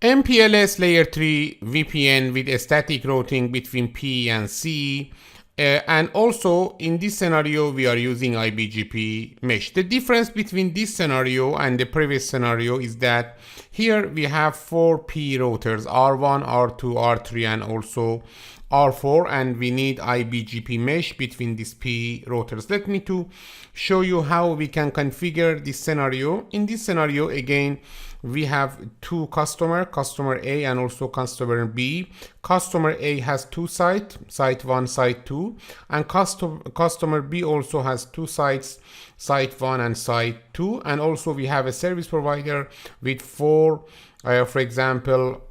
MPLS Layer 3 VPN with a static routing between P and C. And also in this scenario, we are using iBGP mesh. The difference between this scenario and the previous scenario is that here we have 4 P routers, R1, R2, R3, and also R4, and we need iBGP mesh between these P routers. Let me to show you how we can configure this scenario. In this scenario, again, we have two customer A and also customer B. Customer A has two sites, site 1, site 2, and customer B also has two sites, site 1 and site 2. And also we have a service provider with 4, for example,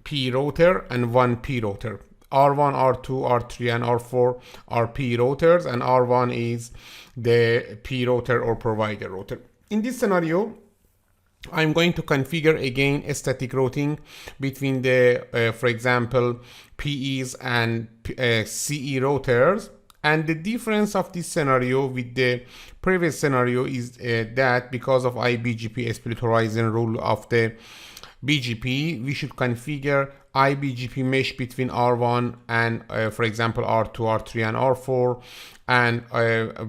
P router and 1 P router. R1, R2, R3, and R4 are P routers, and R1 is the P router or provider router. In this scenario, I'm going to configure again a static routing between the, for example, PEs and CE routers. And the difference of this scenario with the previous scenario is that because of iBGP split horizon rule of the BGP, we should configure iBGP mesh between R1 and, for example, R2, R3, and R4. And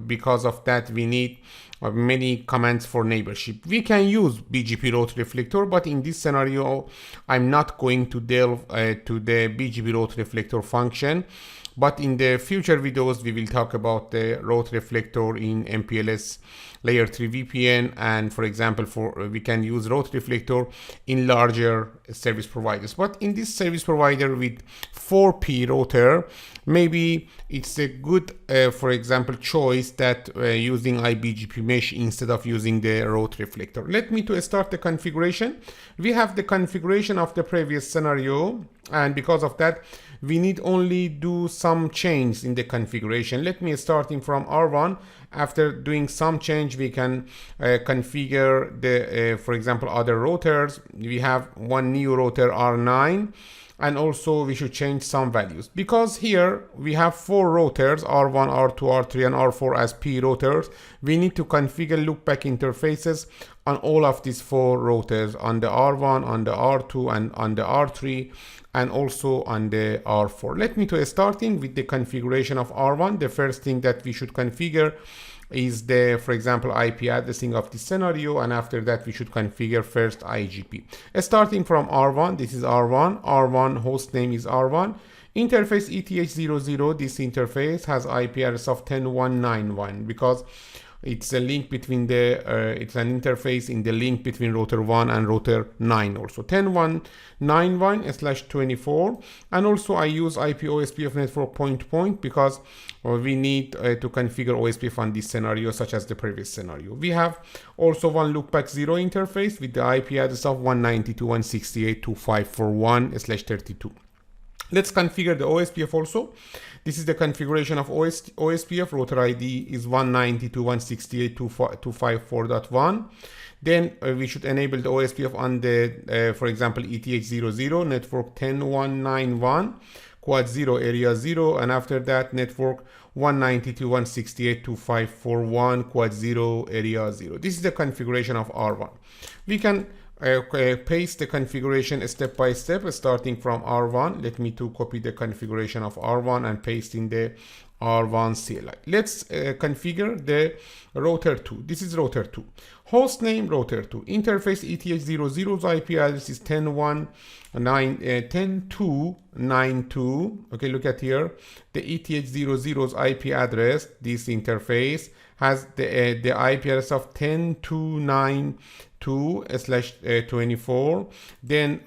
because of that, we need many commands for neighborship. We can use BGP route reflector, but in this scenario, I'm not going to delve to the BGP route reflector function. But in the future videos, we will talk about the route reflector in MPLS Layer 3 VPN, and for example, we can use route reflector in larger service providers. But in this service provider with 4P router, maybe it's a good, for example, choice that using iBGP mesh instead of using the route reflector. Let me to start the configuration. We have the configuration of the previous scenario, and because of that, we need only do some change in the configuration. Let me starting from R1. After doing some change, we can configure the, for example, other routers. We have one new router R9, and also we should change some values because here we have 4 routers, R1, R2, R3, and R4 as P routers. We need to configure loopback interfaces on all of these 4 routers, on the R1, on the R2, and on the R3, and also on the R4. Let me to starting with the configuration of R1. The first thing that we should configure is the, for example, IP addressing of the scenario, and after that we should configure first IGP. Starting from R1, this is R1 host name is R1, interface ETH00. This interface has IP address of 10.191 because it's a link between the, it's an interface in the link between router 1 and router 9 also. 10.191/24. And also I use IP OSPF network point because we need to configure OSPF on this scenario, such as the previous scenario. We have also one loopback 0 interface with the IP address of 192.168.2541/32. Let's configure the OSPF also. This is the configuration of OSPF. Router ID is 192.168.254.1. Then we should enable the OSPF on the, for example, ETH00, network 10.191, quad 0, area 0, and after that network 192.168.2541, quad 0, area 0. This is the configuration of R1. We can paste the configuration step by step, starting from R1. Let me to copy the configuration of R1 and paste in the R1 CLI. Let's configure the router 2. This is router 2. Host name router 2. Interface ETH00's IP address is 10.292. Okay, look at here. The ETH00's IP address, this interface has the IP address of 10.292/24. Then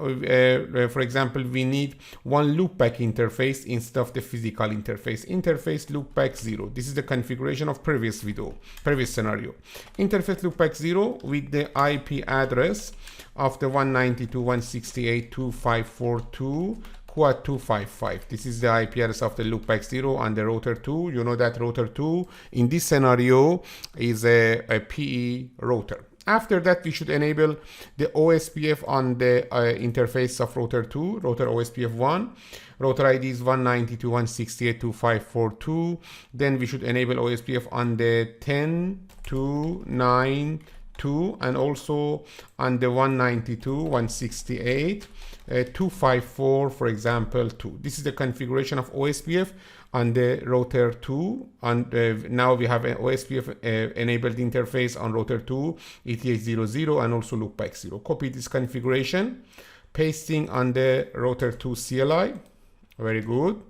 for example, we need one loopback interface instead of the physical interface. Interface loopback 0. This is the configuration of previous scenario. Interface loopback 0 with the IP address of the 192.168.2542 quad 255. This is the IP address of the loopback 0 on the router 2. You know that router 2 in this scenario is a PE router. After that, we should enable the OSPF on the interface of router 2, router OSPF 1. Router ID is 192.168.2542. Then we should enable OSPF on the 10.292 2, and also on the 192.168.254, for example, 2. This is the configuration of OSPF on the router 2, and now we have an OSPF enabled interface on router 2, ETH00, and also loopback 0. Copy this configuration, pasting on the router 2 CLI. Very good.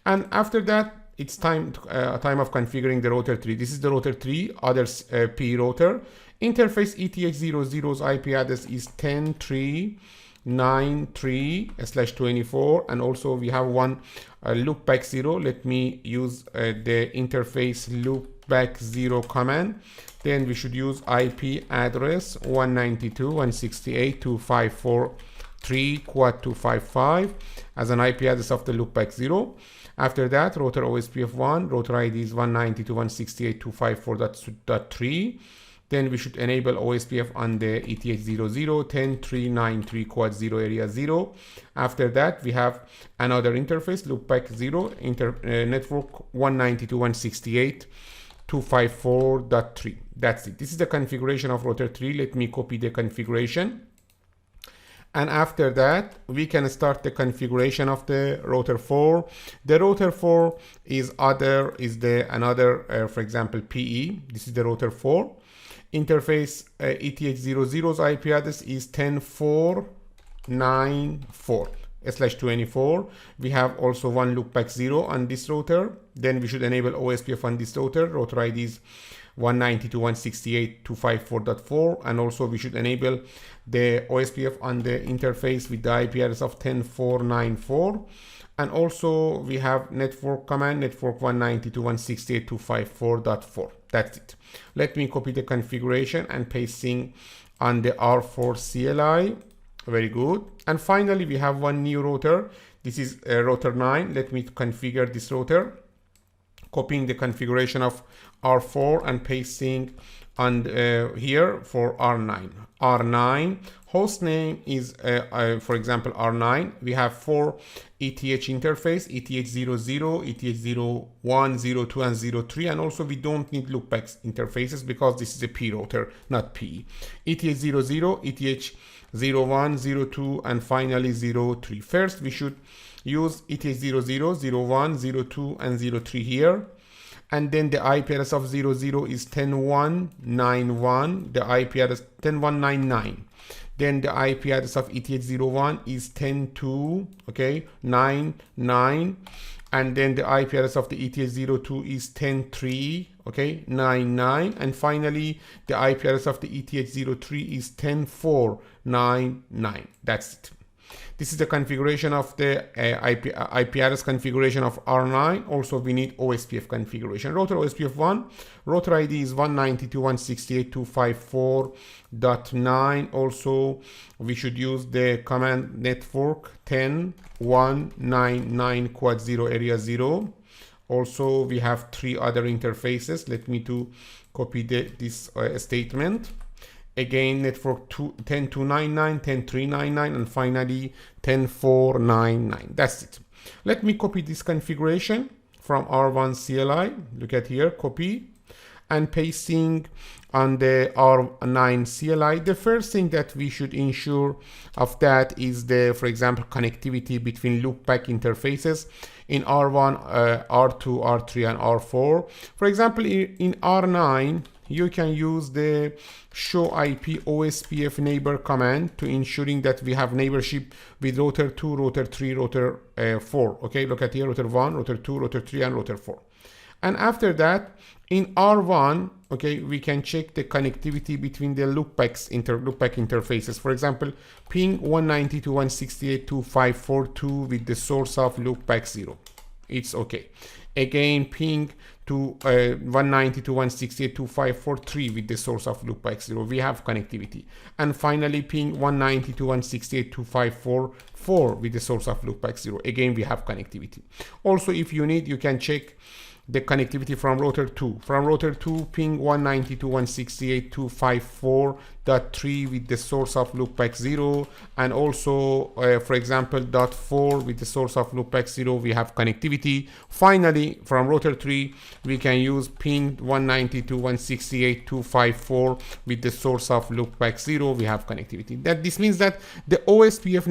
And after that, it's time of configuring the router 3. This is the router 3, other P router. Interface ETH00's IP address is 10.3.93/24, and also we have one loopback 0. Let me use the interface loopback 0 command. Then we should use IP address 192.168.254.3 as an IP address of the loopback 0. After that, router OSPF1, router ID is 192.168.254.3. Then we should enable OSPF on the ETH00 10.3.93.0 area 0. After that, we have another interface, loopback 0, network 192.168.254.3. That's it. This is the configuration of router 3. Let me copy the configuration. And after that, we can start the configuration of the router 4. The router 4 is another, for example, PE. This is the router 4. Interface ETH00's IP address is 10.4.94/24. We have also one loopback 0 on this router. Then we should enable OSPF on this router. Router ID is 192.168.254.4, and also we should enable the OSPF on the interface with the IP address of 10.4.94. And also we have network command, network 192.168.254.4. That's it. Let me copy the configuration and pasting on the R4 CLI. Very good. And finally, we have one new router. This is router 9. Let me configure this router. Copying the configuration of R4 and pasting on here for R9. R9 host name is for example R9. We have 4 ETH interface, ETH00, ETH01, 02, and 03, and also we don't need loopback interfaces because this is a P router, not PE. ETH00, ETH01, 02, and finally 03. First, we should use ETH00, 01, 02, and 03 here. And then the IP address of 00 is 10.191, the IP address 10.199. Then the IP address of ETH01 is 10.2, okay, 99. And then the IP address of the ETH02 is 10.3, okay, 99. And finally, the IP address of the ETH03 is 10.4.99. That's it. This is the configuration of the IP address configuration of R9. Also, we need OSPF configuration. Router OSPF1, router ID is 192.168.254.9. Also, we should use the command network 10.199.0 area 0. Also, we have 3 other interfaces. Let me copy this statement. Again, network 10.299, 10.399, and finally 10.499. That's it. Let me copy this configuration from R1 CLI. Look at here, copy, and pasting on the R9 CLI. The first thing that we should ensure of that is for example, connectivity between loopback interfaces in R1, R2, R3, and R4. For example, in R9, you can use the show IP OSPF neighbor command to ensuring that we have neighborship with router 2, router 3, router 4. Okay, look at here, router 1, router 2, router 3, and router 4. And after that, in R1, okay, we can check the connectivity between the loopback interfaces. For example, ping 192.168.254.2 with the source of loopback 0. It's okay. Again, ping to 192.168.254.3 with the source of loopback 0. We have connectivity. And finally, ping 192.168.254.4 with the source of loopback 0. Again, we have connectivity. Also, if you need, you can check the connectivity from router 2. From router 2, ping 192.168.254.3 with the source of loopback 0, and also, for example, dot 4 with the source of loopback 0, we have connectivity. Finally, from router 3, we can use ping 192.168.254 with the source of loopback 0, we have connectivity. This means that the OSPF